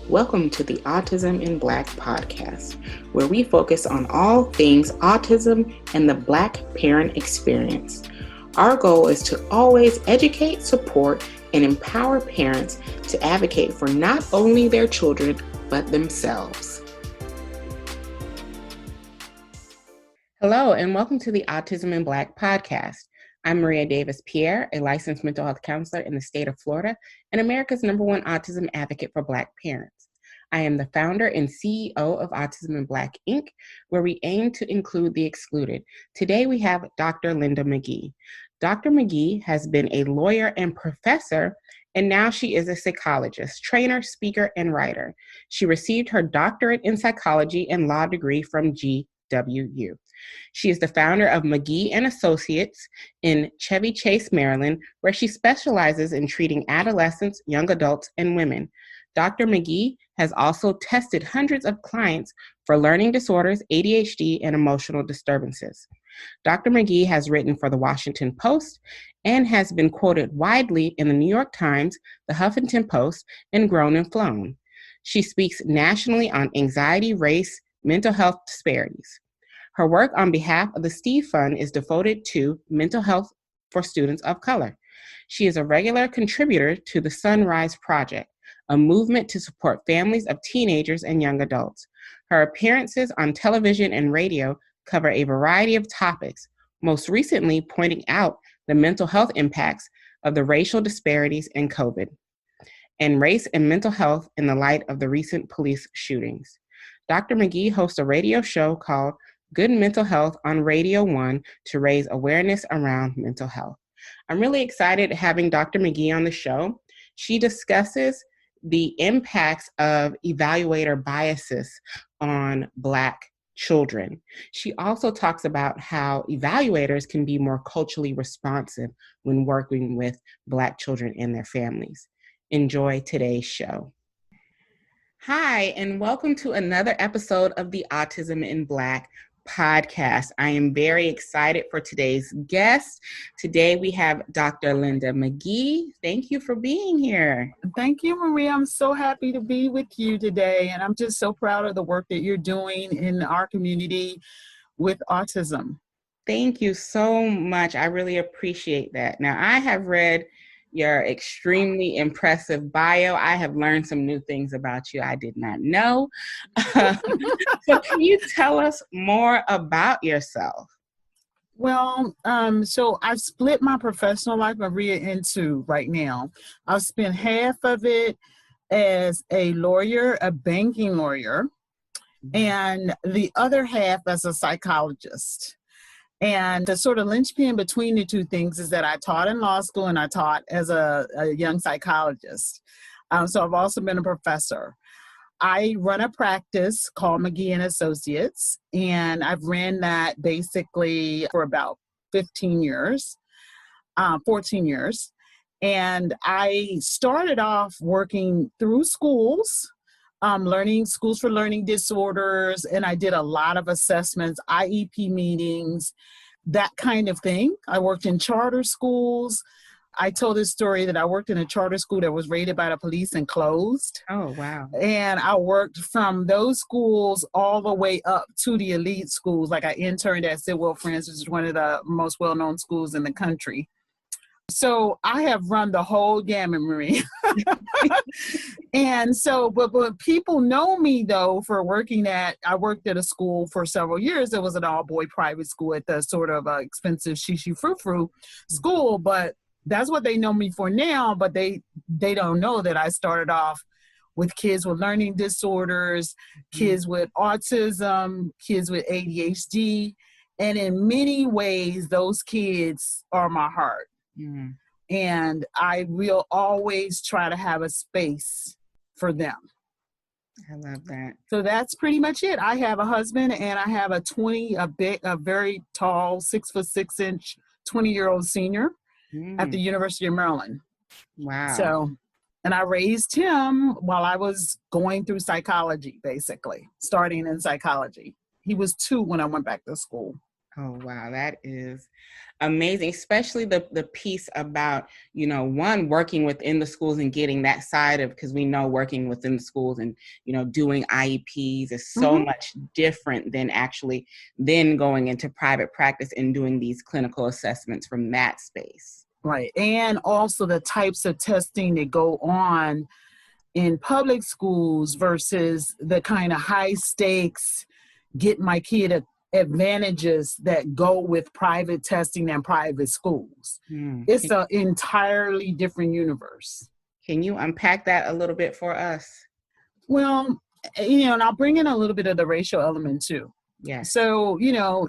Welcome to the Autism in Black podcast, where we focus on all things autism and the Black parent experience. Our goal is to always educate, support, and empower parents to advocate for not only their children, but themselves. Hello, and welcome to the Autism in Black podcast. I'm Maria Davis-Pierre, a licensed mental health counselor in the state of Florida and America's #1 autism advocate for Black parents. I am the founder and CEO of Autism in Black, Inc., where we aim to include the excluded. Today we have Dr. Linda McGhee. Dr. McGhee has been a lawyer and professor, and now she is a psychologist, trainer, speaker, and writer. She received her doctorate in psychology and law degree from GWU. She is the founder of McGhee Associates in Chevy Chase, Maryland, where she specializes in treating adolescents, young adults, and women. Dr. McGhee has also tested hundreds of clients for learning disorders, ADHD, and emotional disturbances. Dr. McGhee has written for the Washington Post and has been quoted widely in the New York Times, the Huffington Post, and Grown and Flown. She speaks nationally on anxiety, race, mental health disparities. Her work on behalf of the Steve Fund is devoted to mental health for students of color. She is a regular contributor to the Sunrise Project, a movement to support families of teenagers and young adults. Her appearances on television and radio cover a variety of topics, most recently pointing out the mental health impacts of the racial disparities in COVID, and race and mental health in the light of the recent police shootings. Dr. McGhee hosts a radio show called Good Mental Health on Radio 1 to raise awareness around mental health. I'm really excited having Dr. McGhee on the show. She discusses the impacts of evaluator biases on Black children. She also talks about how evaluators can be more culturally responsive when working with Black children and their families. Enjoy today's show. Hi, and welcome to another episode of the Autism in Black podcast. I am very excited for today's guest. Today we have Dr. Linda McGhee. Thank you for being here. Thank you, Maria. I'm so happy to be with you today, and I'm just so proud of the work that you're doing in our community with autism. Thank you so much. I really appreciate that. Now, I have read your extremely impressive bio. I have learned some new things about you I did not know. So can you tell us more about yourself? Well, so I've split my professional life, Maria, into right now. I've spent half of it as a lawyer, a banking lawyer, and the other half as a psychologist. And the sort of linchpin between the two things is that I taught in law school and I taught as a young psychologist. So I've also been a professor. I run a practice called McGhee Associates, and I've ran that basically for about 14 years. And I started off working through schools, schools for learning disorders, and I did a lot of assessments, IEP meetings, that kind of thing. I worked in charter schools. I told this story that I worked in a charter school that was raided by the police and closed. Oh, wow. And I worked from those schools all the way up to the elite schools. Like I interned at Sidwell Friends, which is one of the most well-known schools in the country. So I have run the whole gamut, Marie. And so, but people know me though for I worked at a school for several years. It was an all-boy private school at the sort of expensive frou school, but that's what they know me for now. But they don't know that I started off with kids with learning disorders, kids with autism, kids with ADHD. And in many ways, those kids are my heart. Mm. And I will always try to have a space for them. I love that. So that's pretty much it. I have a husband and I have a very tall, 6'6" 20-year-old senior at the University of Maryland. Wow. So, and I raised him while I was going through psychology, basically, starting in psychology. He was 2 when I went back to school. Oh, wow. That is amazing, especially the piece about, one, working within the schools and getting that side of, because we know working within the schools and, doing IEPs is so much different than actually then going into private practice and doing these clinical assessments from that space. Right. And also the types of testing that go on in public schools versus the kind of high stakes, get my kid advantages that go with private testing and private schools. It's an entirely different universe. Can you unpack that a little bit for us? Well, and I'll bring in a little bit of the racial element too. Yeah. So,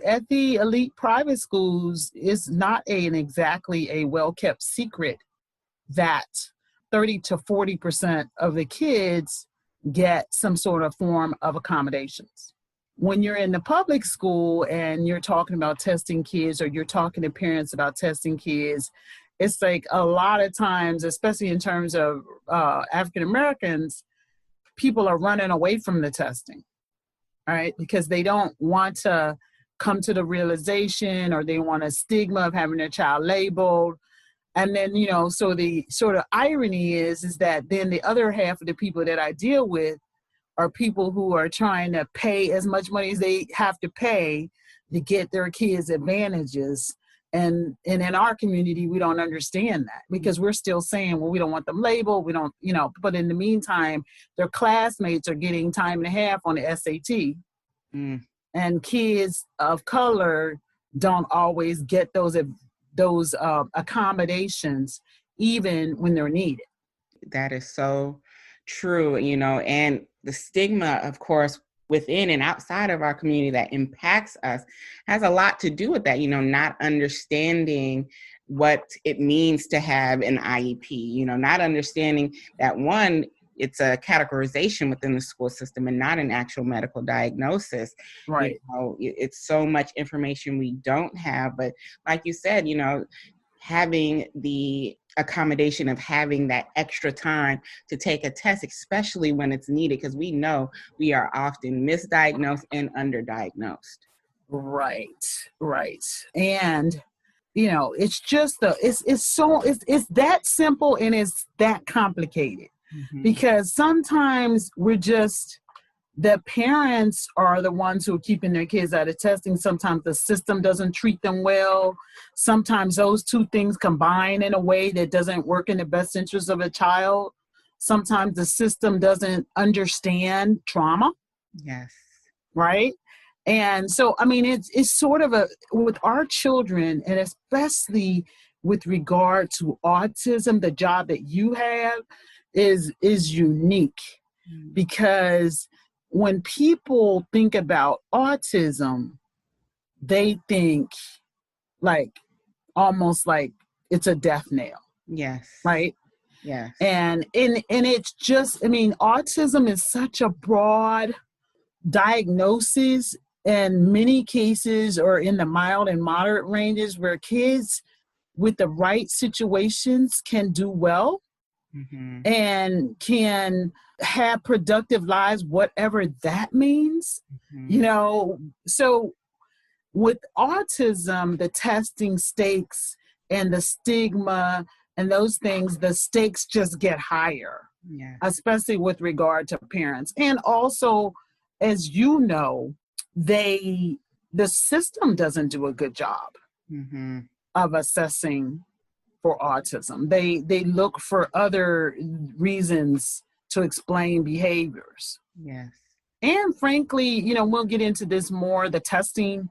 at the elite private schools, it's not exactly a well-kept secret that 30 to 40% of the kids get some sort of form of accommodations. When you're in the public school and you're talking about testing kids, or you're talking to parents about testing kids, it's like a lot of times, especially in terms of African Americans, people are running away from the testing, right? Because they don't want to come to the realization, or they want a stigma of having their child labeled. And then, so the sort of irony is that then the other half of the people that I deal with are people who are trying to pay as much money as they have to pay to get their kids advantages. And in our community, we don't understand that, because we're still saying, well, we don't want them labeled. We don't, but in the meantime, their classmates are getting time and a half on the SAT. And kids of color don't always get those accommodations, even when they're needed. That is so true, and the stigma, of course, within and outside of our community that impacts us has a lot to do with that, not understanding what it means to have an IEP, not understanding that, one, it's a categorization within the school system and not an actual medical diagnosis. Right. It's so much information we don't have, but like you said, having the accommodation of having that extra time to take a test, especially when it's needed, because we know we are often misdiagnosed and underdiagnosed. Right. And it's just it's that simple and it's that complicated, because sometimes the parents are the ones who are keeping their kids out of testing. Sometimes the system doesn't treat them well. Sometimes those two things combine in a way that doesn't work in the best interest of a child. Sometimes the system doesn't understand trauma. Yes. Right? And so, it's sort of with our children, and especially with regard to autism, the job that you have is unique, because when people think about autism, they think almost like it's a death knell. Yes. Right? Yes. And it's just, autism is such a broad diagnosis, and many cases are in the mild and moderate ranges, where kids with the right situations can do well and can have productive lives, whatever that means. So with autism, the testing stakes and the stigma and those things, the stakes just get higher, especially with regard to parents. And also, as you know, the system doesn't do a good job of assessing for autism. They look for other reasons to explain behaviors. Yes. And frankly, we'll get into this more. The testing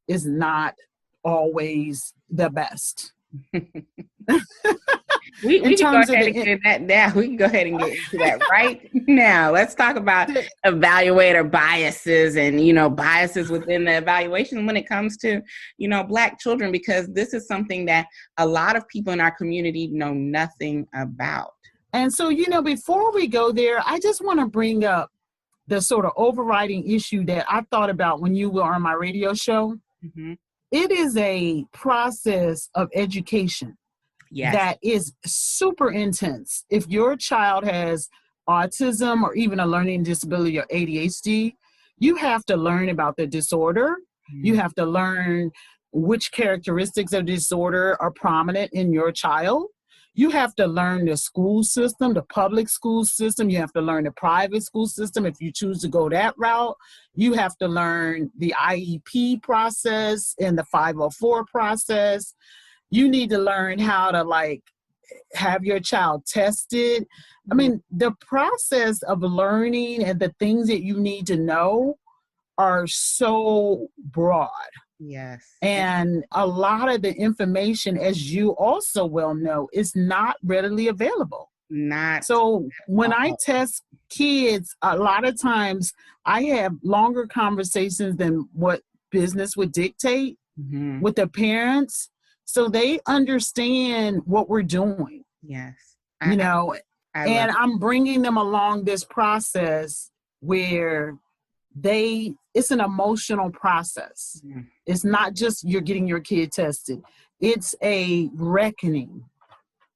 is not always the best. We can go ahead and get that now. We can go ahead and get into that right now. Let's talk about evaluator biases and, biases within the evaluation when it comes to, Black children, because this is something that a lot of people in our community know nothing about. And so, before we go there, I just want to bring up the sort of overriding issue that I thought about when you were on my radio show. It is a process of education. Yes. That is super intense. If your child has autism or even a learning disability or ADHD, you have to learn about the disorder. You have to learn which characteristics of disorder are prominent in your child. You have to learn the school system, the public school system. You have to learn the private school system if you choose to go that route. You have to learn the IEP process and the 504 process. You need to learn how to have your child tested. I mean, the process of learning and the things that you need to know are so broad. Yes. And a lot of the information, as you also well know, is not readily available. So when I test kids, a lot of times I have longer conversations than what business would dictate with the parents, so they understand what we're doing. Yes. I'm bringing them along this process where it's an emotional process. It's not just you're getting your kid tested. It's a reckoning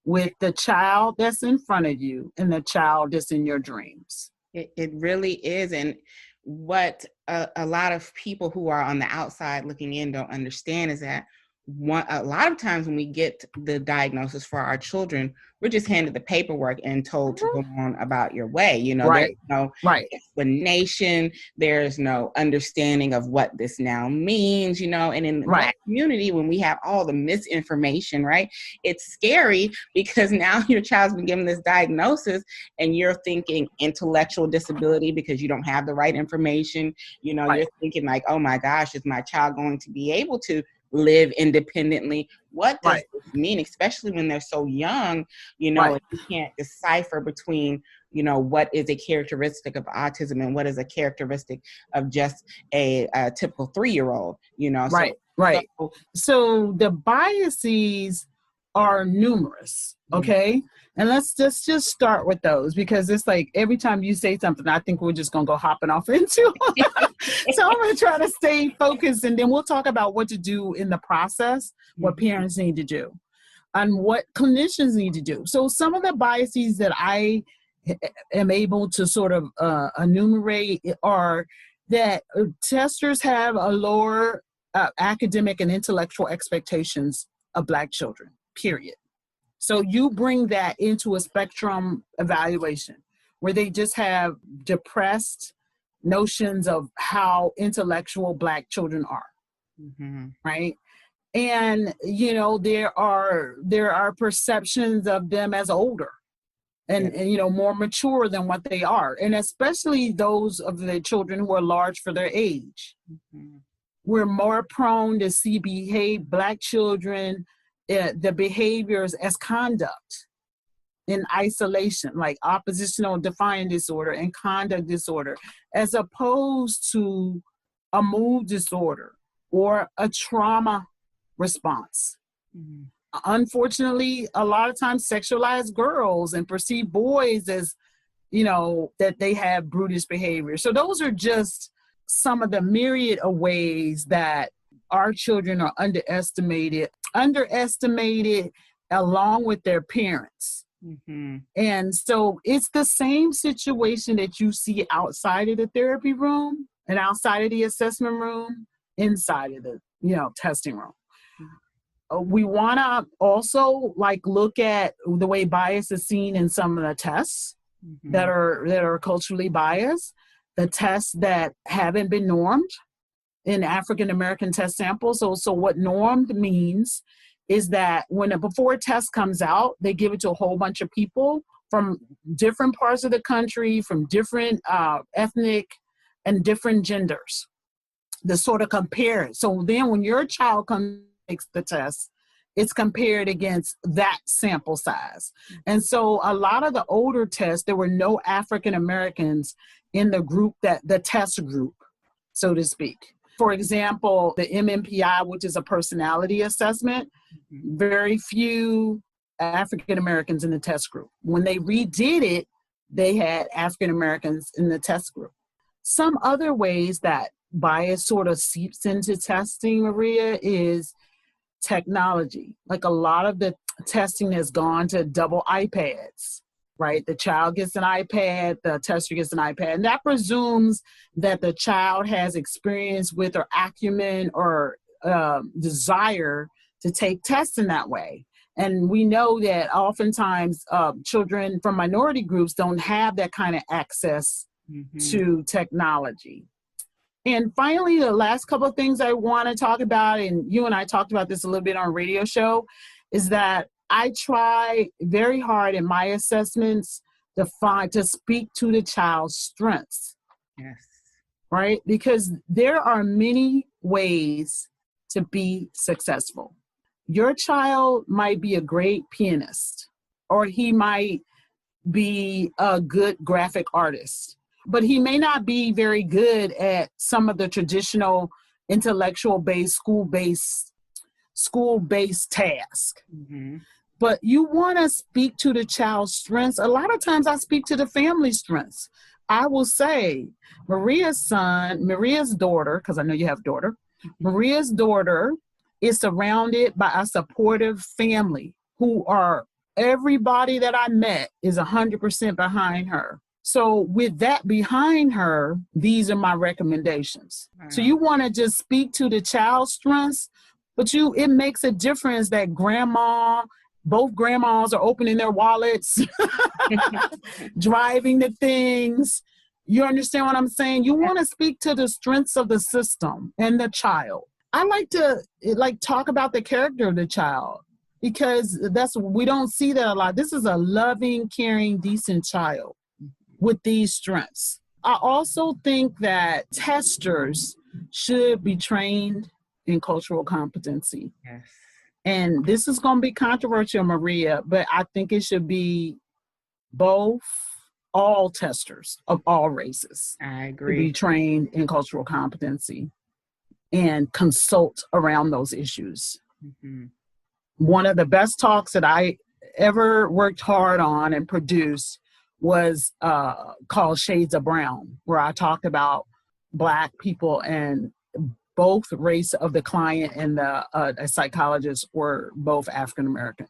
with the child that's in front of you and the child that's in your dreams. It really is. And what a lot of people who are on the outside looking in don't understand is that a lot of times when we get the diagnosis for our children, we're just handed the paperwork and told to go on about your way. There's no explanation. There's no understanding of what this now means, and in the Black community, when we have all the misinformation, right, it's scary because now your child's been given this diagnosis and you're thinking intellectual disability because you don't have the right information. You're thinking like, oh my gosh, is my child going to be able to live independently? What does this mean, especially when they're so young? You can't decipher between what is a characteristic of autism and what is a characteristic of just a typical 3-year-old. So the biases are numerous. Okay. And let's just start with those, because it's like every time you say something, I think we're just going to go hopping off into. So I'm going to try to stay focused, and then we'll talk about what to do in the process, what parents need to do, and what clinicians need to do. So some of the biases that I am able to sort of enumerate are that testers have a lower academic and intellectual expectations of Black children, period. So you bring that into a spectrum evaluation where they just have depressed notions of how intellectual Black children are, right? And, there are perceptions of them as older and more mature than what they are. And especially those of the children who are large for their age. We're more prone to see Black children, the behaviors as conduct in isolation, like oppositional defiant disorder and conduct disorder, as opposed to a mood disorder or a trauma response. Unfortunately, a lot of times sexualize girls and perceive boys as, that they have brutish behavior. So those are just some of the myriad of ways that our children are underestimated along with their parents. And so it's the same situation that you see outside of the therapy room and outside of the assessment room, inside of the, testing room. We want to also look at the way bias is seen in some of the tests that are culturally biased, the tests that haven't been normed in African American test samples. So what normed means is that before a test comes out, they give it to a whole bunch of people from different parts of the country, from different ethnic and different genders, to sort of compare it. So then when your child takes the test, it's compared against that sample size. And so a lot of the older tests, there were no African Americans in the test group, so to speak. For example, the MMPI, which is a personality assessment, very few African Americans in the test group. When they redid it, they had African Americans in the test group. Some other ways that bias sort of seeps into testing, Maria, is technology. Like a lot of the testing has gone to double iPads. right? The child gets an iPad, the tester gets an iPad, and that presumes that the child has experience with or acumen or desire to take tests in that way. And we know that oftentimes children from minority groups don't have that kind of access to technology. And finally, the last couple of things I want to talk about, and you and I talked about this a little bit on a radio show, is that I try very hard in my assessments to speak to the child's strengths. Yes. Right? Because there are many ways to be successful. Your child might be a great pianist, or he might be a good graphic artist, but he may not be very good at some of the traditional intellectual-based, school-based tasks. But you want to speak to the child's strengths. A lot of times I speak to the family strengths. I will say, Maria's daughter, because I know you have a daughter, Maria's daughter is surrounded by a supportive family who are, everybody that I met is 100% behind her. So with that behind her, these are my recommendations. Wow. So you want to just speak to the child's strengths, but it makes a difference that both grandmas are opening their wallets, driving the things. You understand what I'm saying? You want to speak to the strengths of the system and the child. I like to talk about the character of the child, because we don't see that a lot. This is a loving, caring, decent child with these strengths. I also think that testers should be trained in cultural competency. Yes. And this is going to be controversial, Maria, but I think it should be all testers of all races. I agree. To be trained in cultural competency and consult around those issues. One of the best talks that I ever worked hard on and produced was called Shades of Brown, where I talked about Black people, and both race of the client and the psychologist were both African American.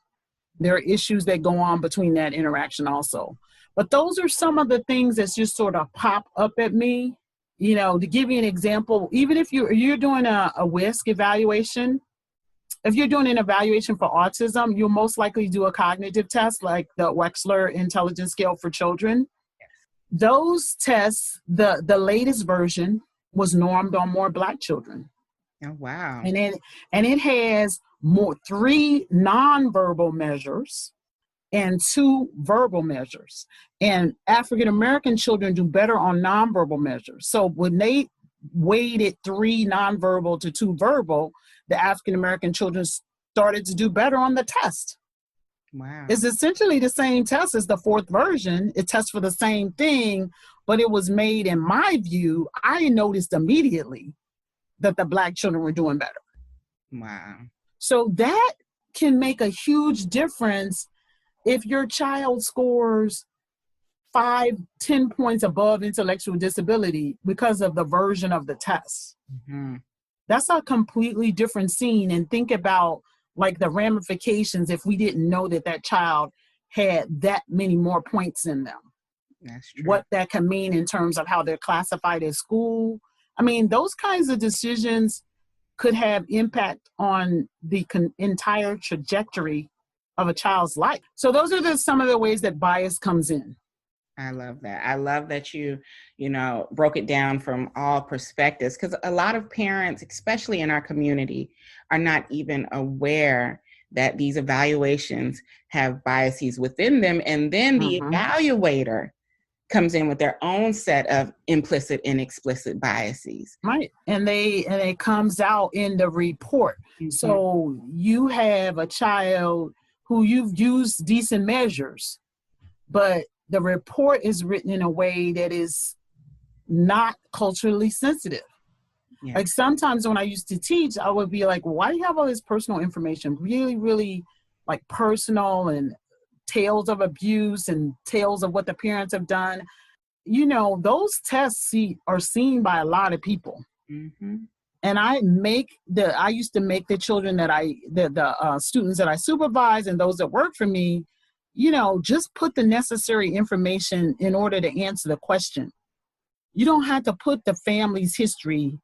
There are issues that go on between that interaction also. But those are some of the things that just sort of pop up at me. You know, to give you an example, even if you're doing a WISC evaluation, if you're doing an evaluation for autism, you'll most likely do a cognitive test like the Wechsler Intelligence Scale for Children. Those tests, the latest version was normed on more Black children. Oh, wow. And it has 3 nonverbal measures and 2 verbal measures. And African American children do better on nonverbal measures. So when they weighted 3 nonverbal to 2 verbal, the African American children started to do better on the test. Wow. It's essentially the same test as the 4th version. It tests for the same thing, but it was made, in my view, I noticed immediately that the Black children were doing better. Wow. So that can make a huge difference if your child scores 5-10 points above intellectual disability because of the version of the test. That's a completely different scene. And think about like the ramifications if we didn't know that child had that many more points in them. That's true. What that can mean in terms of how they're classified at school. I mean, those kinds of decisions could have impact on the entire trajectory of a child's life. So those are some of the ways that bias comes in. I love that. I love that you broke it down from all perspectives, because a lot of parents, especially in our community, are not even aware that these evaluations have biases within them. And then the evaluator comes in with their own set of implicit and explicit biases. Right. And it comes out in the report. So you have a child who you've used decent measures, but the report is written in a way that is not culturally sensitive. Yeah. Like sometimes when I used to teach, I would be like, why do you have all this personal information? Really, really like personal and tales of abuse and tales of what the parents have done. You know, those tests are seen by a lot of people. And I used to make the children the students that I supervise and those that work for me just put the necessary information in order to answer the question. You don't have to put the family's history,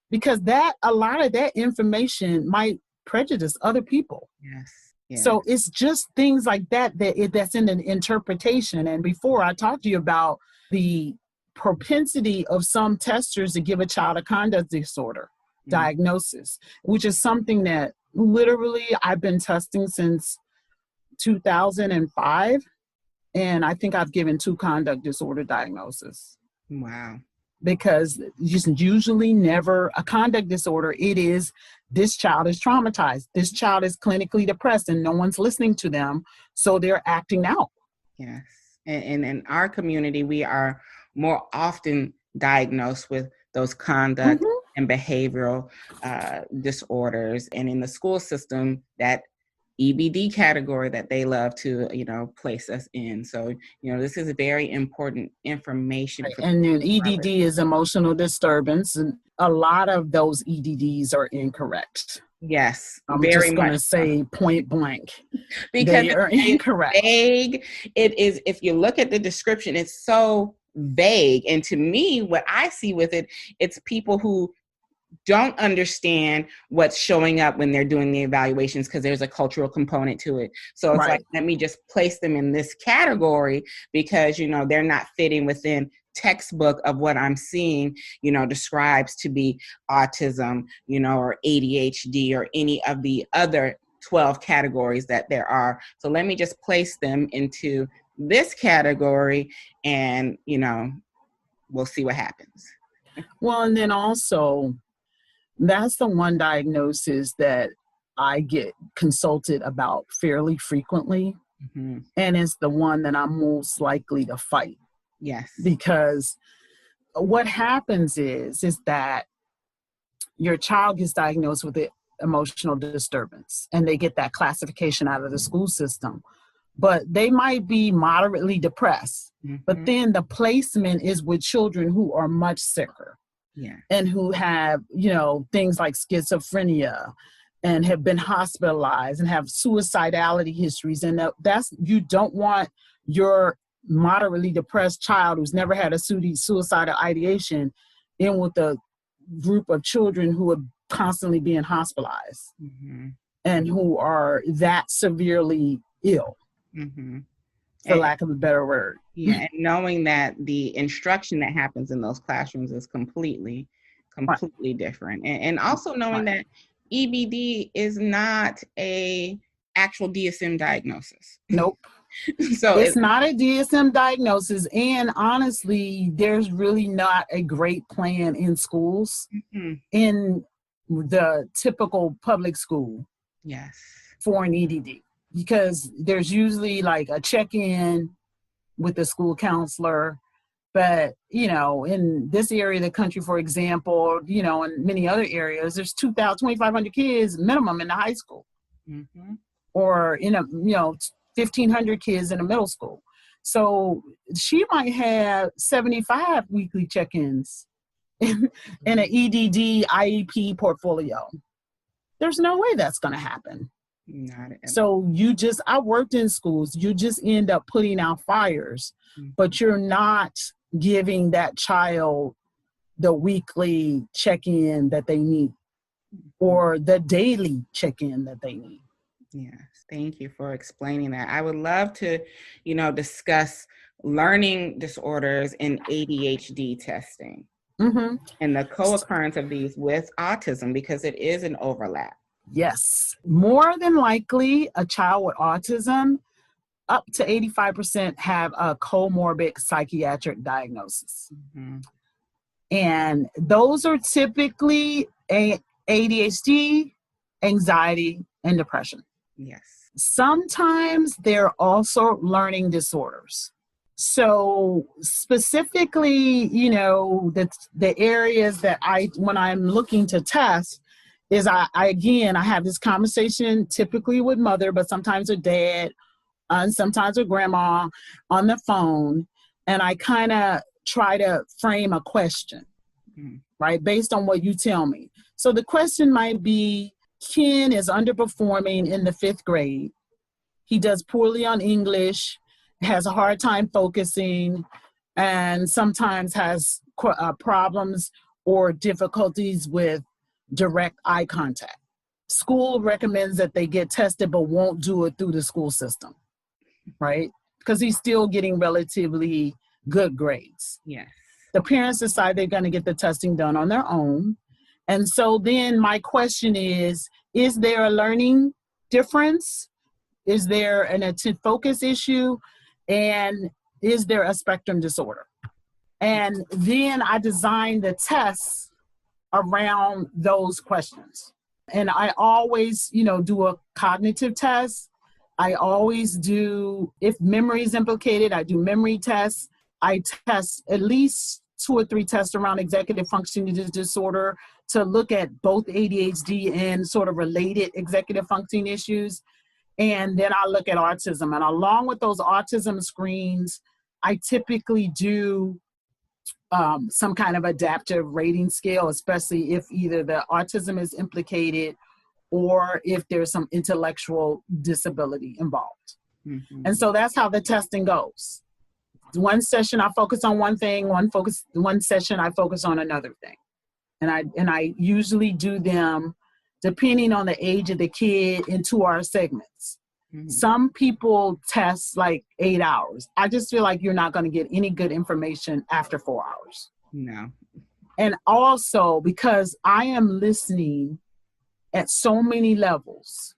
because a lot of that information might prejudice other people. Yes. Yes. So it's just things like that's in an interpretation. And before, I talked to you about the propensity of some testers to give a child a conduct disorder diagnosis, which is something that literally I've been testing since 2005. And I think I've given 2 conduct disorder diagnoses. Wow. Because just usually never a conduct disorder. It is, this child is traumatized. This child is clinically depressed and no one's listening to them. So they're acting out. Yes. And in our community, we are more often diagnosed with those conduct and behavioral disorders. And in the school system, that EBD category that they love to, place us in. So, this is very important information. And then EDD is emotional disturbance. And a lot of those EDDs are incorrect. Yes. I'm just going to say point blank. Because they are incorrect. Vague. It is, if you look at the description, it's so vague. And to me, what I see with it, it's people who don't understand what's showing up when they're doing the evaluations, because there's a cultural component to it. So it's like, let me just place them in this category because, they're not fitting within textbook of what I'm seeing, describes to be autism, or ADHD or any of the other 12 categories that there are. So let me just place them into this category and, we'll see what happens. Well, and then also, that's the one diagnosis that I get consulted about fairly frequently. And it's the one that I'm most likely to fight. Yes. Because what happens is that your child gets diagnosed with an emotional disturbance and they get that classification out of the school system. But they might be moderately depressed. But then the placement is with children who are much sicker. Yeah. And who have, things like schizophrenia and have been hospitalized and have suicidality histories. And you don't want your moderately depressed child who's never had a suicidal ideation in with a group of children who are constantly being hospitalized and who are that severely ill. For lack of a better word. Yeah, and knowing that the instruction that happens in those classrooms is completely different. And also knowing that EBD is not a actual DSM diagnosis. Nope. So it's not a DSM diagnosis. And honestly, there's really not a great plan in schools in the typical public school. Yes. For an EDD. Because there's usually like a check-in with the school counselor. But, in this area of the country, for example, in many other areas, there's 2,500 kids minimum in the high school. Or, 1,500 kids in a middle school. So she might have 75 weekly check-ins in an EDD IEP portfolio. There's no way that's going to happen. So I worked in schools, you just end up putting out fires, but you're not giving that child the weekly check-in that they need or the daily check-in that they need. Yes, thank you for explaining that. I would love to, discuss learning disorders and ADHD testing and the co-occurrence of these with autism, because it is an overlap. Yes. More than likely, a child with autism, up to 85% have a comorbid psychiatric diagnosis. And those are typically ADHD, anxiety, and depression. Yes. Sometimes they're also learning disorders. So specifically, the areas that when I'm looking to test, is I have this conversation typically with mother, but sometimes with dad, and sometimes with grandma on the phone. And I kind of try to frame a question, right? Based on what you tell me. So the question might be, Ken is underperforming in the 5th grade. He does poorly on English, has a hard time focusing, and sometimes has problems or difficulties with direct eye contact. School recommends that they get tested, but won't do it through the school system, right? Because he's still getting relatively good grades. Yes. The parents decide they're going to get the testing done on their own. And so then my question is there a learning difference? Is there an attention focus issue? And is there a spectrum disorder? And then I designed the tests around those questions. And I always, do a cognitive test. I always do, if memory is implicated, I do memory tests. I test at least 2 or 3 tests around executive functioning disorder to look at both ADHD and sort of related executive functioning issues. And then I look at autism. And along with those autism screens, I typically do some kind of adaptive rating scale, especially if either the autism is implicated or if there's some intellectual disability involved. Mm-hmm. And so that's how the testing goes. One session I focus on one thing, one session I focus on another thing. And I usually do them depending on the age of the kid in 2-hour segments. Mm-hmm. Some people test like 8 hours. I just feel like you're not going to get any good information after 4 hours. No. And also because I am listening at so many levels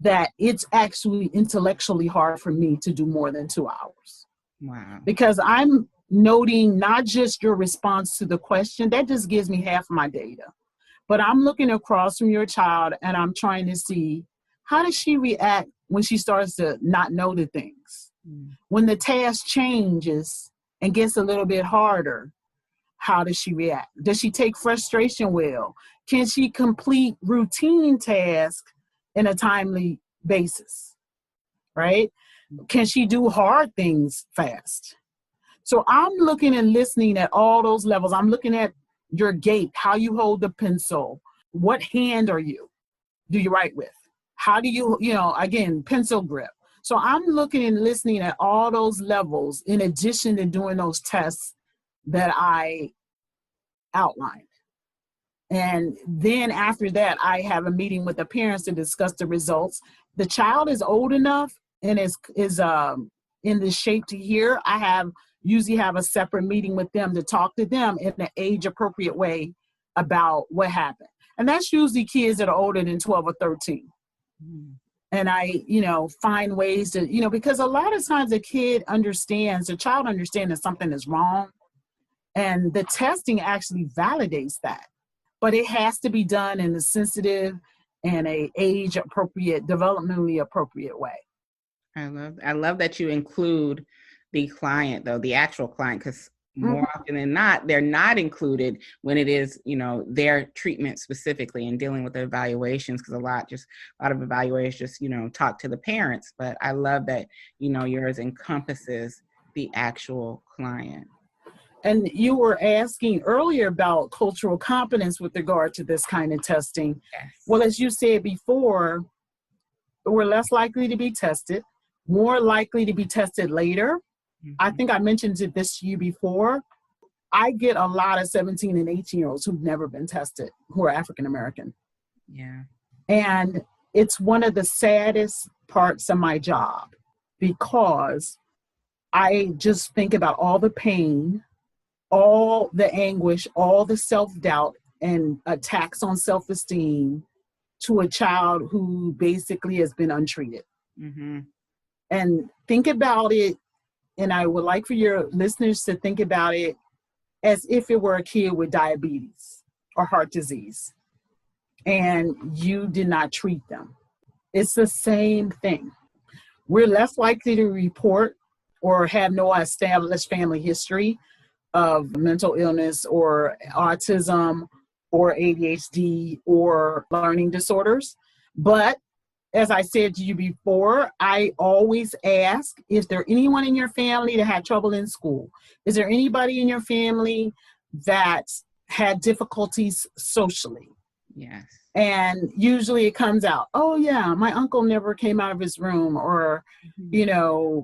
that it's actually intellectually hard for me to do more than 2 hours. Wow. Because I'm noting not just your response to the question, that just gives me half my data. But I'm looking across from your child and I'm trying to see, how does she react when she starts to not know the things? Mm. When the task changes and gets a little bit harder, how does she react? Does she take frustration well? Can she complete routine tasks in a timely basis, right? Can she do hard things fast? So I'm looking and listening at all those levels. I'm looking at your gait, how you hold the pencil, what hand do you write with? How do you, again, pencil grip. So I'm looking and listening at all those levels in addition to doing those tests that I outlined. And then after that, I have a meeting with the parents to discuss the results. The child is old enough and is in the shape to hear. I usually have a separate meeting with them to talk to them in an age appropriate way about what happened. And that's usually kids that are older than 12 or 13. Mm. And I, find ways to, because a lot of times the child understands that something is wrong. And the testing actually validates that. But it has to be done in a sensitive and a age appropriate, developmentally appropriate way. I love that you include the client, though, the actual client, because more often than not, they're not included when it is, their treatment specifically and dealing with the evaluations, because a lot of evaluators just, talk to the parents. But I love that, yours encompasses the actual client. And you were asking earlier about cultural competence with regard to this kind of testing. Yes. Well, as you said before, we're less likely to be tested, more likely to be tested later. Mm-hmm. I think I mentioned this to you before. I get a lot of 17 and 18-year-olds who've never been tested, who are African American. Yeah. And it's one of the saddest parts of my job because I just think about all the pain, all the anguish, all the self-doubt and attacks on self-esteem to a child who basically has been untreated. Mm-hmm. And think about it, and I would like for your listeners to think about it as if it were a kid with diabetes or heart disease, and you did not treat them. It's the same thing. We're less likely to report or have no established family history of mental illness or autism or ADHD or learning disorders. But as I said to you before, I always ask, is there anyone in your family that had trouble in school? Is there anybody in your family that had difficulties socially? Yes. And usually it comes out, oh yeah, my uncle never came out of his room, or,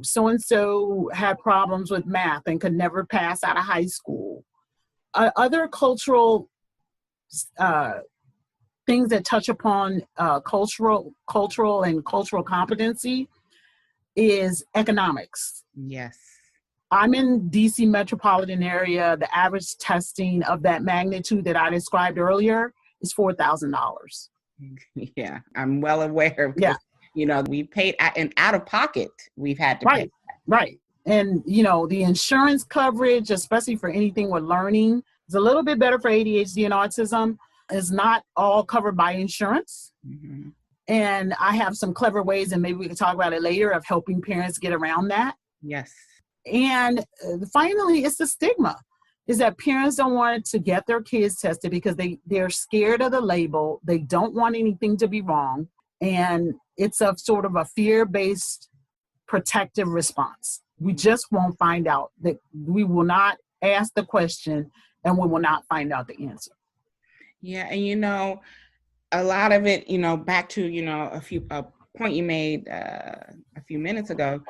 so-and-so had problems with math and could never pass out of high school. Other cultural things that touch upon cultural and cultural competency is economics. Yes. I'm in DC metropolitan area. The average testing of that magnitude that I described earlier is $4,000. Yeah, I'm well aware because, we paid out of pocket. We've had to pay. Right. And, the insurance coverage, especially for anything with learning, is a little bit better for ADHD and autism. Is not all covered by insurance. Mm-hmm. And I have some clever ways, and maybe we can talk about it later, of helping parents get around that. Yes. And finally, it's the stigma, is that parents don't want to get their kids tested because they're scared of the label. They don't want anything to be wrong. And it's a sort of a fear-based protective response. We just won't find out. That we will not ask the question, and we will not find out the answer. Yeah. And, a lot of it, back to, a point you made a few minutes ago,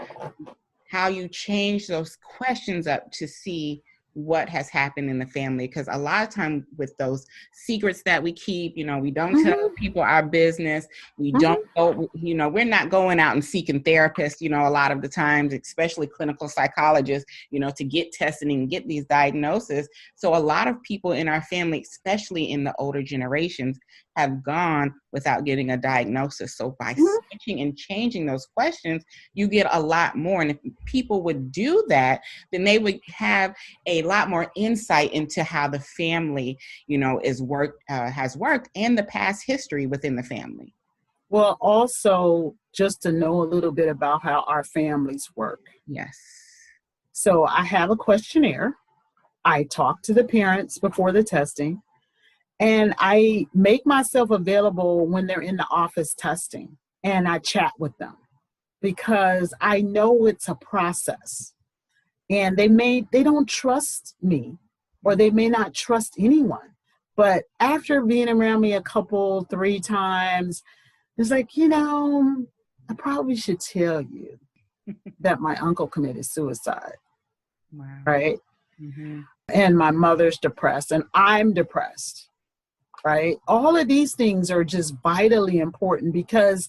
how you change those questions up to see what has happened in the family. Because a lot of time with those secrets that we keep, we don't tell people our business. We don't go, we're not going out and seeking therapists, a lot of the times, especially clinical psychologists, to get testing and get these diagnoses. So a lot of people in our family, especially in the older generations, have gone without getting a diagnosis. So by switching and changing those questions, you get a lot more. And if people would do that, then they would have a lot more insight into how the family, has worked and the past history within the family. Well, also just to know a little bit about how our families work. Yes. So I have a questionnaire. I talk to the parents before the testing, and I make myself available when they're in the office testing, and I chat with them because I know it's a process, and they don't trust me, or they may not trust anyone. But after being around me 3 times, it's like, I probably should tell you that my uncle committed suicide. Wow. Right? Mm-hmm. And my mother's depressed, and I'm depressed. Right? All of these things are just vitally important, because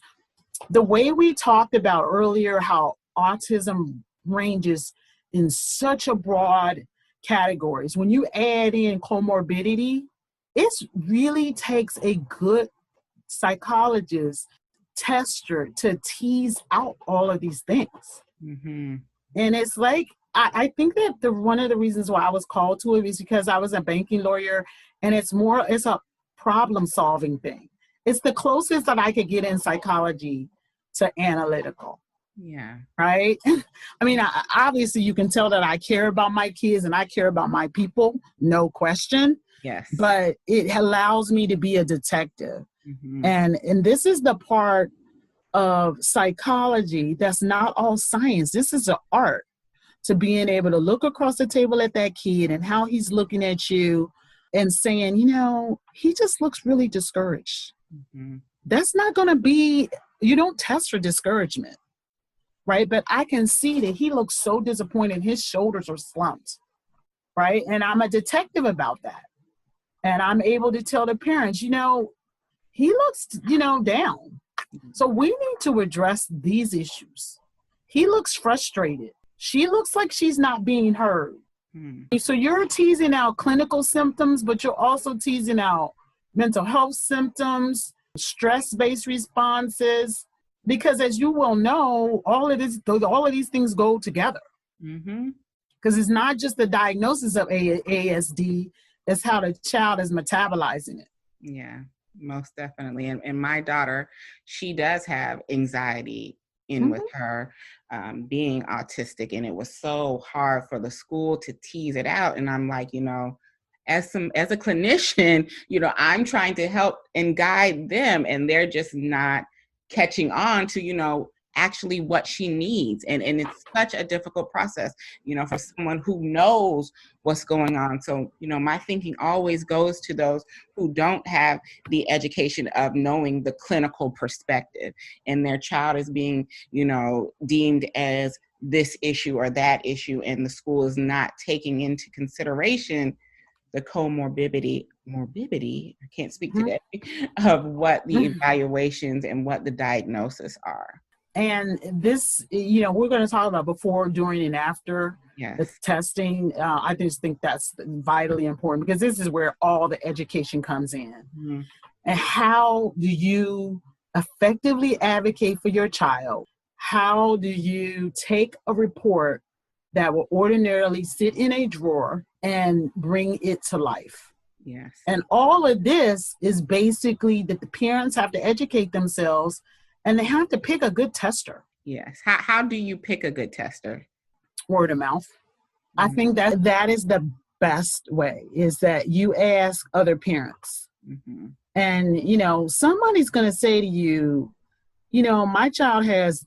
the way we talked about earlier, how autism ranges in such a broad categories, when you add in comorbidity, it really takes a good psychologist, tester to tease out all of these things. Mm-hmm. And it's like, I think that one of the reasons why I was called to it is because I was a banking lawyer, and it's a problem-solving thing. It's the closest that I could get in psychology to analytical. Yeah. Right? I mean, obviously you can tell that I care about my kids and I care about my people, no question. Yes. But it allows me to be a detective. Mm-hmm. And this is the part of psychology that's not all science. This is an art, to being able to look across the table at that kid and how he's looking at you and saying, he just looks really discouraged. Mm-hmm. That's not going to be, you don't test for discouragement, right? But I can see that he looks so disappointed. His shoulders are slumped, right? And I'm a detective about that. And I'm able to tell the parents, he looks, down. So we need to address these issues. He looks frustrated. She looks like she's not being heard. So you're teasing out clinical symptoms, but you're also teasing out mental health symptoms, stress-based responses, because as you well know, all of these things go together. Because it's not just the diagnosis of ASD, it's how the child is metabolizing it. Yeah, most definitely. And my daughter, she does have anxiety with her being autistic, and it was so hard for the school to tease it out. And I'm like, as a clinician, I'm trying to help and guide them, and they're just not catching on to, actually what she needs. And it's such a difficult process, for someone who knows what's going on. So, my thinking always goes to those who don't have the education of knowing the clinical perspective, and their child is being, deemed as this issue or that issue, and the school is not taking into consideration the morbidity, I can't speak today, of what the evaluations and what the diagnosis are. And this, we're going to talk about before, during, and after the testing. I just think that's vitally important, because this is where all the education comes in. Mm-hmm. And how do you effectively advocate for your child? How do you take a report that will ordinarily sit in a drawer and bring it to life? Yes. And all of this is basically that the parents have to educate themselves, and they have to pick a good tester. Yes. How do you pick a good tester? Word of mouth. Mm-hmm. I think that is the best way, is that you ask other parents. Mm-hmm. And, somebody's going to say to you, my child has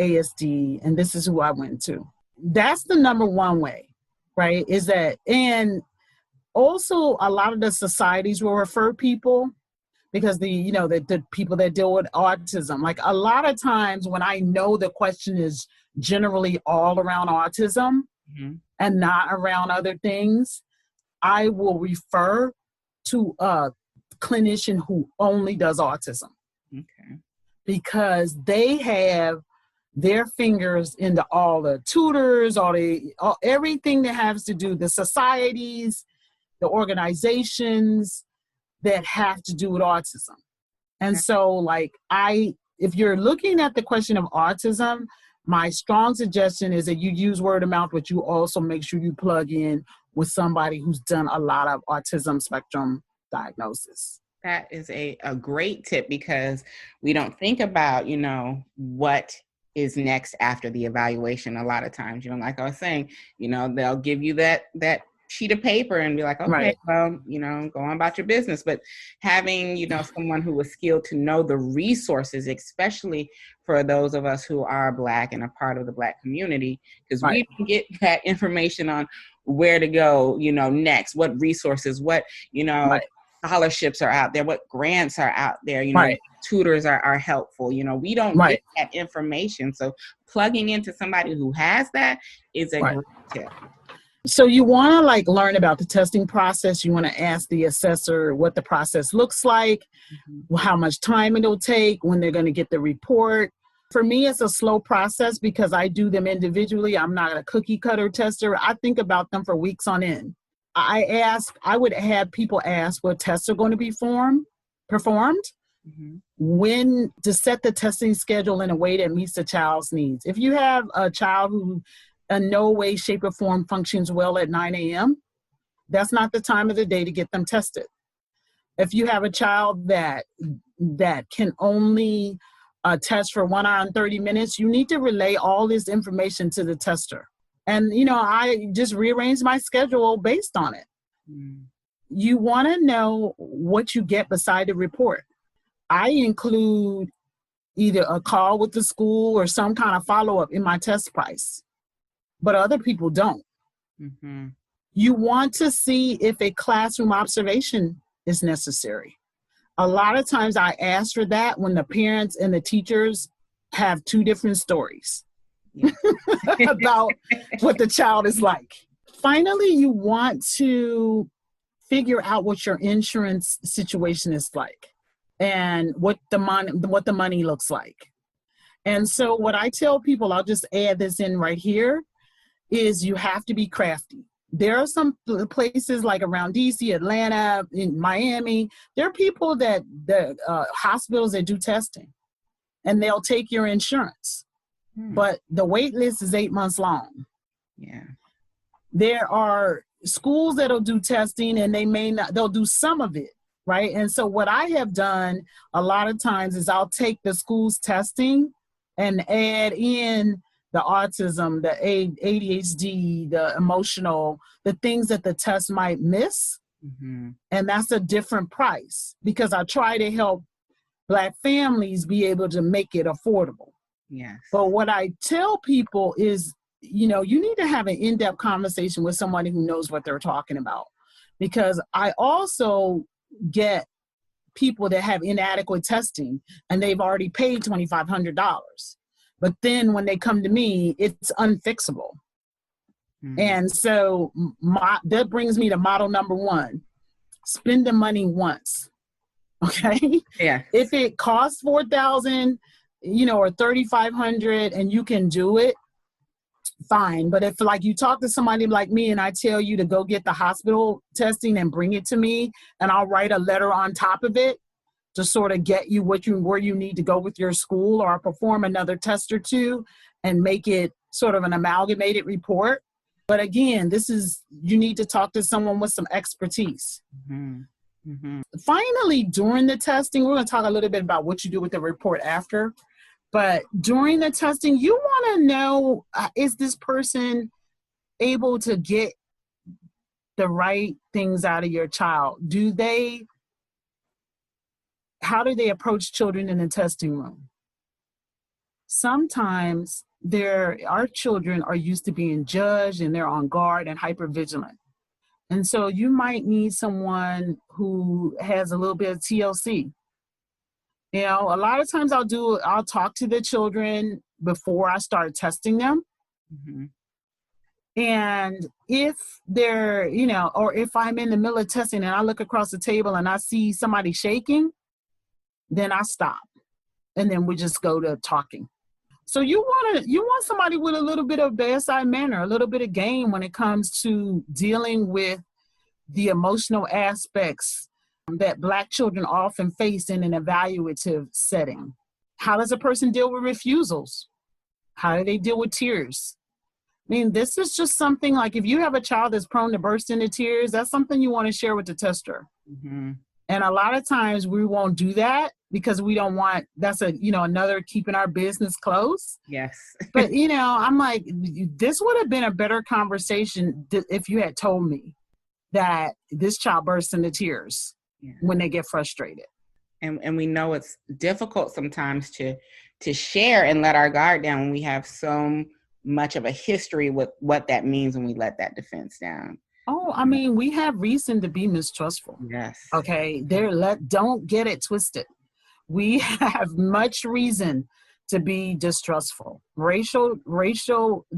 ASD, and this is who I went to. That's the number one way, right? Is that, and also a lot of the societies will refer people, because the people that deal with autism, like a lot of times when I know the question is generally all around autism mm-hmm. and not around other things, I will refer to a clinician who only does autism. Okay. Because they have their fingers into all the tutors, everything that has to do, the societies, the organizations that have to do with autism. And so if you're looking at the question of autism, my strong suggestion is that you use word of mouth, but you also make sure you plug in with somebody who's done a lot of autism spectrum diagnosis. That is a great tip, because we don't think about, what is next after the evaluation. A lot of times, like I was saying, they'll give you that sheet of paper and be like, okay, right. Well, go on about your business. But having, someone who is skilled to know the resources, especially for those of us who are Black and a part of the Black community, because right. we get that information on where to go, next, what resources, what, right. scholarships are out there, what grants are out there, right. tutors are helpful. We don't right. get that information. So plugging into somebody who has that is a right. great tip. So you want to learn about the testing process. You want to ask the assessor what the process looks like, mm-hmm. how much time it'll take, when they're going to get the report. For me, it's a slow process because I do them individually. I'm not a cookie cutter tester. I think about them for weeks on end. I would have people ask what tests are going to be performed, mm-hmm. when to set the testing schedule in a way that meets the child's needs. If you have a child who in no way, shape, or form functions well at 9 a.m., that's not the time of the day to get them tested. If you have a child that can only test for 1 hour and 30 minutes, you need to relay all this information to the tester. And, I just rearrange my schedule based on it. Mm. You want to know what you get beside the report. I include either a call with the school or some kind of follow-up in my test price, but other people don't. Mm-hmm. You want to see if a classroom observation is necessary. A lot of times I ask for that when the parents and the teachers have two different stories. Yeah. about what the child is like. Finally, you want to figure out what your insurance situation is like and what the money looks like. And so what I tell people, I'll just add this in right here, is you have to be crafty. There are some places like around DC, Atlanta, in Miami, there are people hospitals that do testing, and they'll take your insurance. But the wait list is 8 months long. Yeah. There are schools that'll do testing, and they'll do some of it, right? And so what I have done a lot of times is I'll take the school's testing and add in the autism, the ADHD, the emotional, the things that the test might miss. Mm-hmm. And that's a different price, because I try to help Black families be able to make it affordable. Yes. But what I tell people is, you need to have an in-depth conversation with somebody who knows what they're talking about. Because I also get people that have inadequate testing and they've already paid $2,500. But then when they come to me, it's unfixable. And so that brings me to model number 1, spend the money once. Okay. Yeah. If it costs $4,000, or $3,500 and you can do it, fine. But if like you talk to somebody like me and I tell you to go get the hospital testing and bring it to me, and I'll write a letter on top of it to sort of get you where you need to go with your school, or I'll perform another test or two and make it sort of an amalgamated report. But again, you need to talk to someone with some expertise. Finally, during the testing, we're going to talk a little bit about what you do with the report after. But during the testing, you want to know, is this person able to get the right things out of your child? How do they approach children in the testing room? Sometimes our children are used to being judged and they're on guard and hypervigilant. And so you might need someone who has a little bit of TLC. A lot of times I'll talk to the children before I start testing them. And if they're, or if I'm in the middle of testing and I look across the table and I see somebody shaking, then I stop. And then we just go to talking. So you want somebody with a little bit of bedside manner, a little bit of game when it comes to dealing with the emotional aspects that Black children often face in an evaluative setting. How does a person deal with refusals? How do they deal with tears? I mean, this is just something like if you have a child that's prone to burst into tears, that's something you want to share with the tester. And a lot of times we won't do that because we don't want, that's another keeping our business close. Yes. But, I'm like, this would have been a better conversation if you had told me that this child bursts into tears when they get frustrated. And we know it's difficult sometimes to share and let our guard down when we have so much of a history with what that means when we let that defense down. Oh, I mean, we have reason to be mistrustful. Yes. Okay. Don't get it twisted. We have much reason to be distrustful. Racial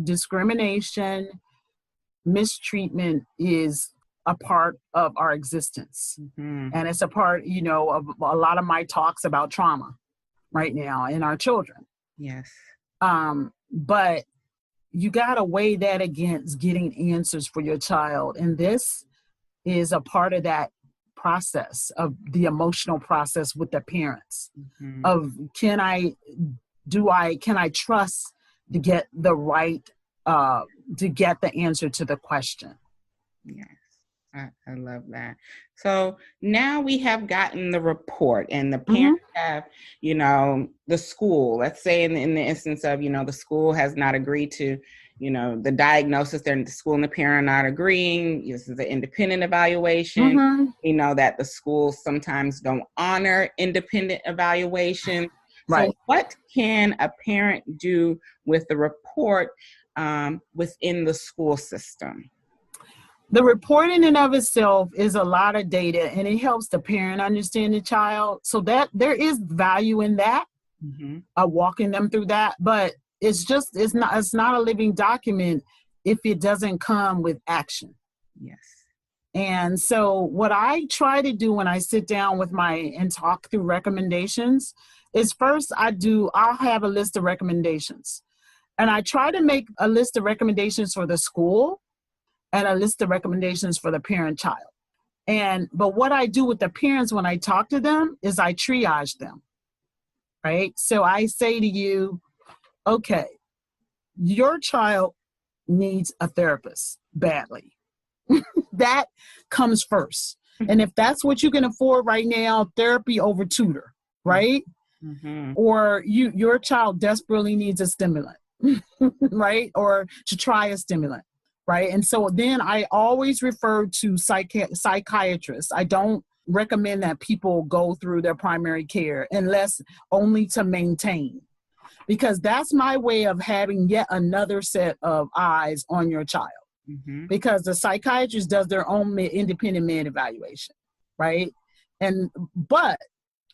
discrimination, mistreatment is a part of our existence. And it's a part, of a lot of my talks about trauma right now in our children. Yes. But you got to weigh that against getting answers for your child. And this is a part of that process, of the emotional process with the parents of can I trust to get the right, to get the answer to the question. Yes. I love that. So now we have gotten the report and the parents have, the school, let's say in the instance of, the school has not agreed to, the diagnosis, the school and the parent are not agreeing. This is an independent evaluation. We know that the schools sometimes don't honor independent evaluation. Right. So what can a parent do with the report within the school system? The report in and of itself is a lot of data, and it helps the parent understand the child. So that there is value in that, walking them through that. But it's not a living document if it doesn't come with action. Yes. And so what I try to do when I sit down and talk through recommendations is first I'll have a list of recommendations, and I try to make a list of recommendations for the school and a list of recommendations for the parent-child. But what I do with the parents when I talk to them is I triage them, right? So I say to you, okay, your child needs a therapist badly. That comes first. And if that's what you can afford right now, therapy over tutor, right? Or your child desperately needs a stimulant, right? Or to try a stimulant. Right. And so then I always refer to psychiatrists. I don't recommend that people go through their primary care unless only to maintain. because that's my way of having yet another set of eyes on your child. Mm-hmm. Because the psychiatrist does their own independent med evaluation, right? But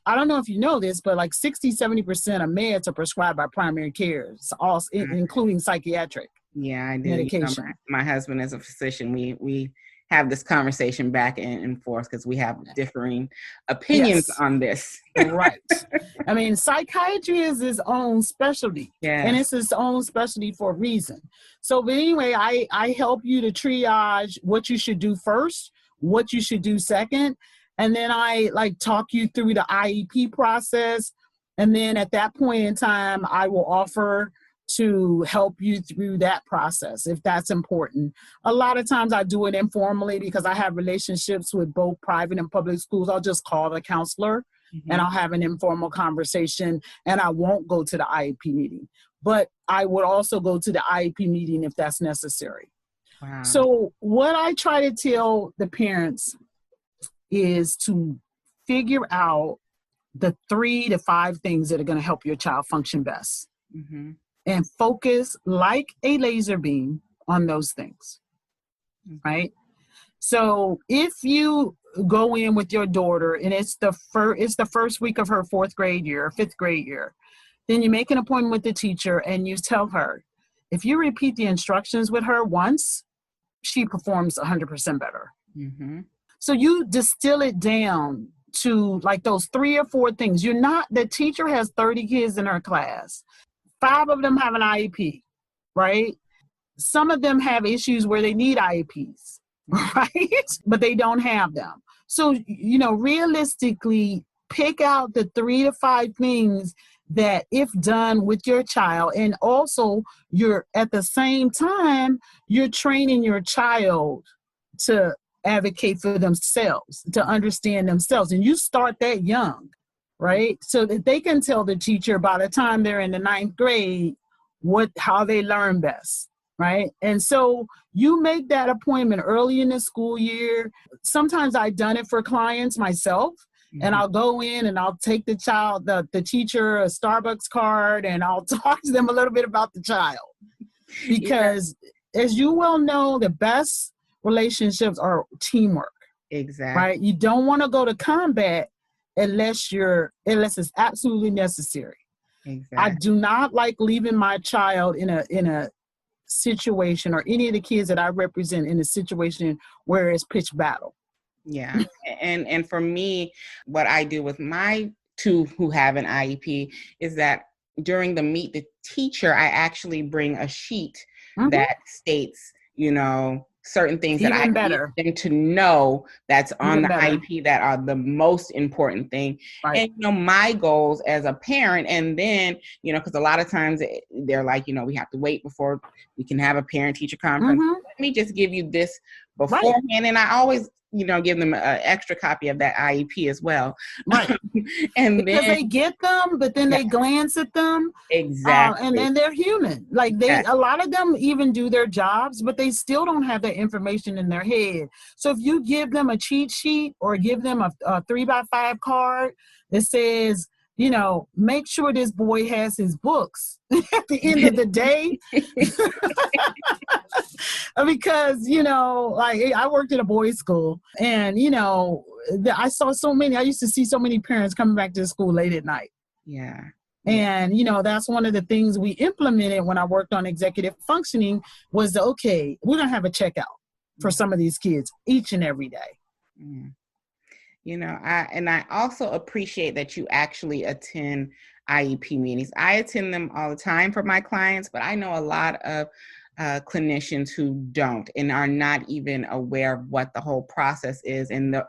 I don't know if you know this, but like 60-70% of meds are prescribed by primary care, also including psychiatric. Yeah, I do. Medication. My husband is a physician. We have this conversation back and forth because we have differing opinions on this. Right. I mean, psychiatry is its own specialty. Yes. And it's its own specialty for a reason. So, but anyway, I help you to triage what you should do first, what you should do second. And then I like talk you through the IEP process. And then at that point in time, I will offer to help you through that process if that's important. A lot of times I do it informally because I have relationships with both private and public schools. I'll just call the counselor and I'll have an informal conversation, and I won't go to the IEP meeting. But I would also go to the IEP meeting if that's necessary. Wow. So what I try to tell the parents is to figure out the 3 to 5 things that are going to help your child function best. Mm-hmm. And focus like a laser beam on those things, right? So if you go in with your daughter and it's the first week of her 4th grade year or 5th grade year, then you make an appointment with the teacher and you tell her, if you repeat the instructions with her once, she performs 100% better. Mm-hmm. So you distill it down to like those 3 or 4 things. The teacher has 30 kids in her class. 5 of them have an IEP, right? Some of them have issues where they need IEPs, right? But they don't have them. So, realistically, pick out the 3 to 5 things that if done with your child, and also you're at the same time, you're training your child to advocate for themselves, to understand themselves. And you start that young. Right? So that they can tell the teacher by the time they're in the 9th grade how they learn best, right? And so you make that appointment early in the school year. Sometimes I've done it for clients myself, and I'll go in and I'll take the teacher a Starbucks card, and I'll talk to them a little bit about the child. Because as you well know, the best relationships are teamwork. Exactly. Right? You don't want to go to combat unless it's absolutely necessary. Exactly. I do not like leaving my child in a situation, or any of the kids that I represent in a situation where it's pitched battle. Yeah. And for me, what I do with my 2 who have an IEP is that during the meet the teacher, I actually bring a sheet that states, certain things that I need them to know that's on the IEP that are the most important thing. Right. And, my goals as a parent, and then, because a lot of times they're like, we have to wait before we can have a parent-teacher conference. Let me just give you this beforehand. Right. And I always, give them an extra copy of that IEP as well. Right. And because they get them, but then they glance at them. Exactly. And then they're human. Like a lot of them even do their jobs, but they still don't have that information in their head. So if you give them a cheat sheet or give them a 3x5 card that says, make sure this boy has his books at the end of the day. Because, like I worked at a boys' school, and, I saw I used to see so many parents coming back to the school late at night. Yeah. And, that's one of the things we implemented when I worked on executive functioning was, okay, we're going to have a checkout for some of these kids each and every day. Mm. I also appreciate that you actually attend IEP meetings. I attend them all the time for my clients, but I know a lot of clinicians who don't and are not even aware of what the whole process is and the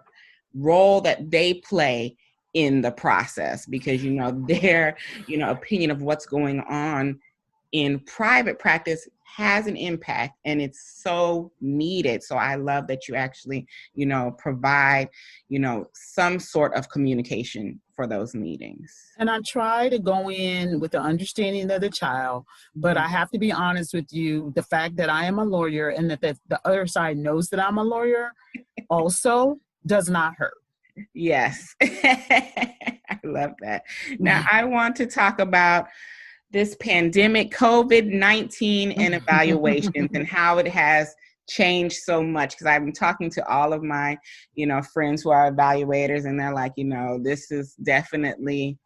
role that they play in the process, because their opinion of what's going on in private practice has an impact, and it's so needed. So I love that you actually provide some sort of communication for those meetings. And I try to go in with the understanding of the child, but I have to be honest with you, the fact that I am a lawyer and that the other side knows that I'm a lawyer also does not hurt. Yes. I love that. Now I want to talk about this pandemic, COVID-19 and evaluations and how it has changed so much. Because I've been talking to all of my, friends who are evaluators, and they're like, this has definitely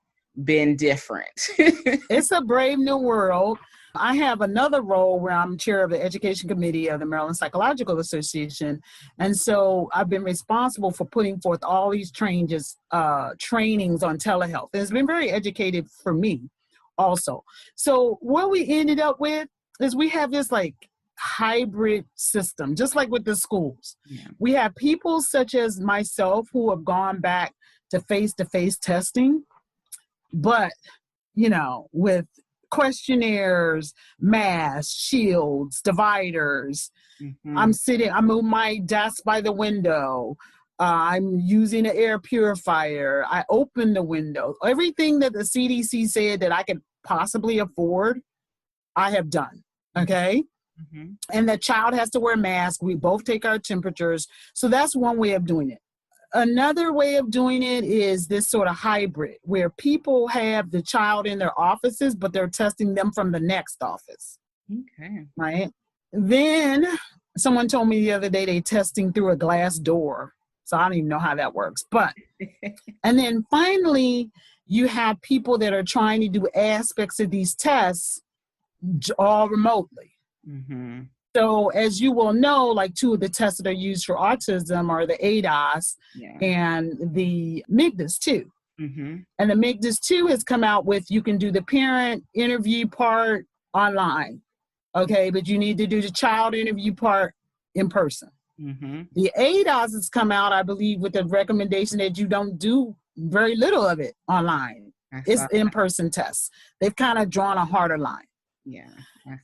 been different. It's a brave new world. I have another role where I'm chair of the education committee of the Maryland Psychological Association. And so I've been responsible for putting forth all these trainings on telehealth. And it's been very educative for me also. So what we ended up with is we have this like hybrid system, just like with the schools. Yeah. We have people such as myself who have gone back to face-to-face testing, but, with questionnaires, masks, shields, dividers. Mm-hmm. I move my desk by the window. I'm using an air purifier. I open the window. Everything that the CDC said that I could possibly afford, I have done. Okay. Mm-hmm. And the child has to wear a mask. We both take our temperatures. So that's one way of doing it. Another way of doing it is this sort of hybrid where people have the child in their offices, but they're testing them from the next office. Okay. Right. Then someone told me the other day they're testing through a glass door. So I don't even know how that works. But, and then finally, you have people that are trying to do aspects of these tests all remotely. Mm-hmm. So as you will know, like two of the tests that are used for autism are the ADOS and the McGhee 2. Mm-hmm. And the McGhee 2 has come out with, you can do the parent interview part online. Okay, but you need to do the child interview part in person. Mm-hmm. The ADOS has come out, I believe, with the recommendation that you don't do very little of it online. It's in-person tests. They've kind of drawn a harder line. Yeah.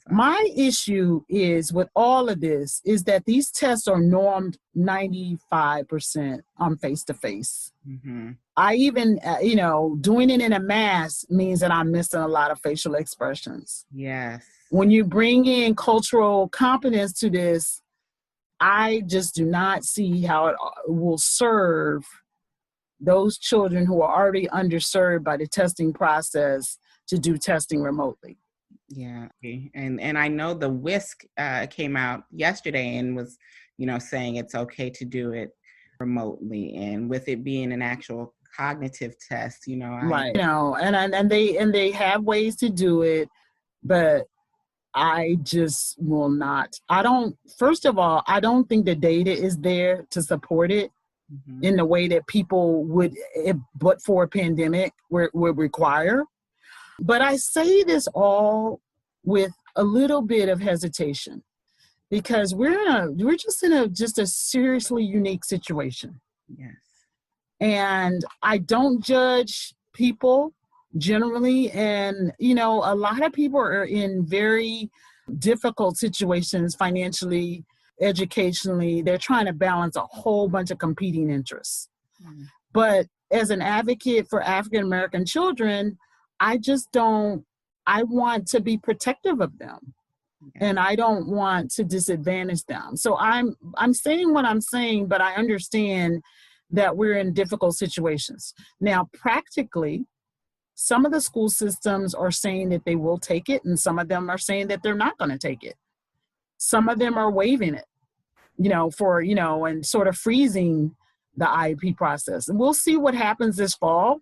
My issue is with all of this is that these tests are normed 95% on face-to-face. Mm-hmm. I even, doing it in a mask means that I'm missing a lot of facial expressions. Yes. When you bring in cultural competence to this, I just do not see how it will serve those children who are already underserved by the testing process to do testing remotely. Yeah. And I know the WISC came out yesterday and was, saying it's okay to do it remotely, and with it being an actual cognitive test, right. And they have ways to do it, but I just will not. First of all, I don't think the data is there to support it in the way that people would, but for a pandemic would require. But I say this all with a little bit of hesitation because we're just in a seriously unique situation. Yes. And I don't judge people generally. And, a lot of people are in very difficult situations financially, educationally. They're trying to balance a whole bunch of competing interests. Mm. But as an advocate for African American children, I want to be protective of them, and I don't want to disadvantage them. So I'm saying what I'm saying, but I understand that we're in difficult situations. Now, practically, some of the school systems are saying that they will take it, and some of them are saying that they're not going to take it. Some of them are waiving it, and sort of freezing the IEP process. And we'll see what happens this fall.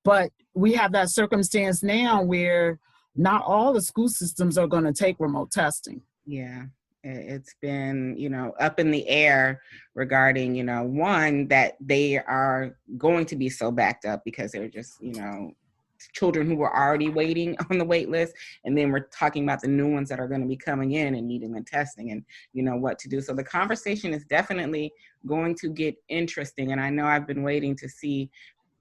But we have that circumstance now where not all the school systems are going to take remote testing. Yeah, it's been, up in the air regarding, one, that they are going to be so backed up because they're just, children who were already waiting on the wait list. And then we're talking about the new ones that are going to be coming in and needing the testing and, what to do. So the conversation is definitely going to get interesting. And I know I've been waiting to see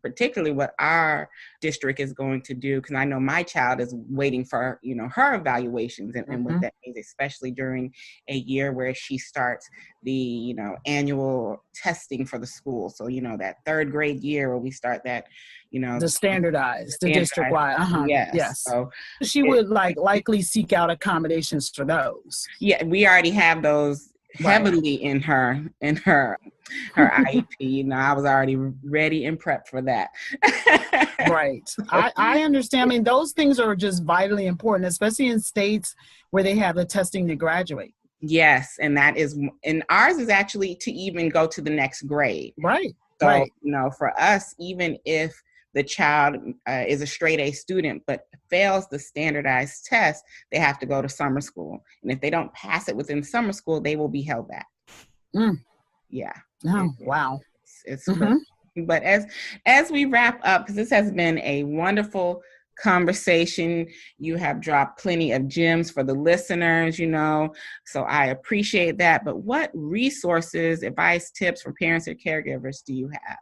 particularly what our district is going to do, because I know my child is waiting for, her evaluations and what that means, especially during a year where she starts the, annual testing for the school. So, that third grade year where we start that, the standardized, the district-wide. Yes. So she would likely seek out accommodations for those. Yeah, we already have those heavily in her her IEP. I was already ready and prepped for that. Right. I understand. I mean, those things are just vitally important, especially in states where they have the testing to graduate. Yes, and ours is actually to even go to the next grade. Right. So, right. For us, even if the child is a straight A student but fails the standardized test, they have to go to summer school. And if they don't pass it within summer school, they will be held back. Yeah. Oh, wow. It's But as we wrap up, because this has been a wonderful conversation, you have dropped plenty of gems for the listeners, so I appreciate that. But what resources, advice, tips for parents or caregivers do you have?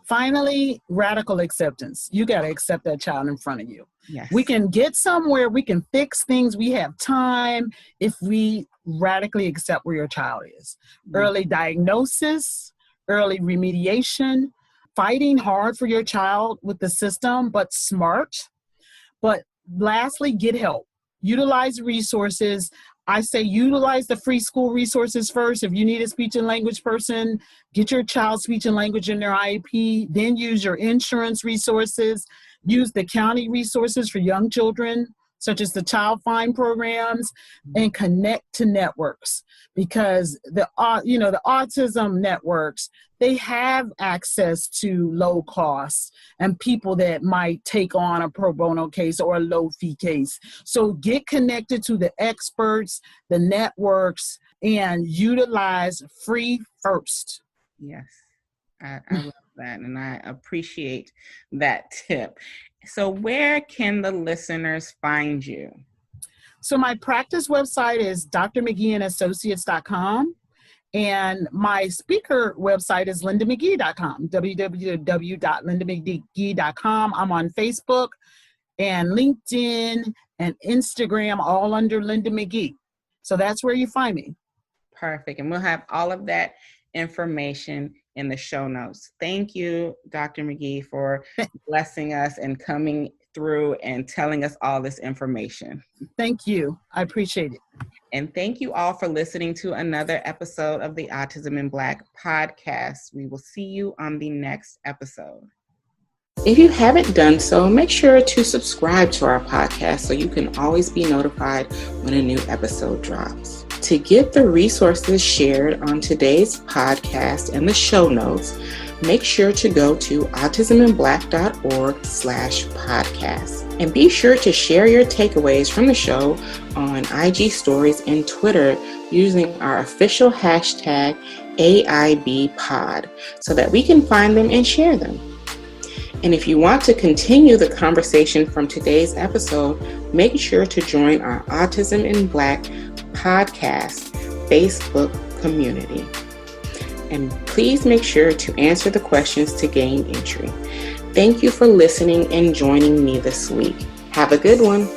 Finally, radical acceptance. You got to accept that child in front of you. Yes. We can get somewhere. We can fix things. We have time if we radically accept where your child is. Early diagnosis, early remediation, fighting hard for your child with the system, but smart. But lastly, get help. Utilize resources. I say utilize the free school resources first. If you need a speech and language person, get your child's speech and language in their IEP. Then use your insurance resources. Use the county resources for young children, such as the Child Find programs, and connect to networks, because the autism networks, they have access to low costs and people that might take on a pro bono case or a low fee case. So get connected to the experts, the networks, and utilize free first. Yes, I love that, and I appreciate that tip. So where can the listeners find you? So my practice website is drmcgheeassociates.com. And my speaker website is lindamcgee.com, www.lindamcgee.com. I'm on Facebook and LinkedIn and Instagram, all under Linda McGhee. So that's where you find me. Perfect. And we'll have all of that information in the show notes. Thank you, Dr. McGhee, for blessing us and coming through and telling us all this information. Thank you. I appreciate it. And thank you all for listening to another episode of the Autism in Black podcast. We will see you on the next episode. If you haven't done so, make sure to subscribe to our podcast so you can always be notified when a new episode drops. To get the resources shared on today's podcast and the show notes, make sure to go to autisminblack.org/podcast. And be sure to share your takeaways from the show on IG Stories and Twitter using our official hashtag AIBPod so that we can find them and share them. And if you want to continue the conversation from today's episode, make sure to join our Autism in Black podcast Facebook community. And please make sure to answer the questions to gain entry. Thank you for listening and joining me this week. Have a good one.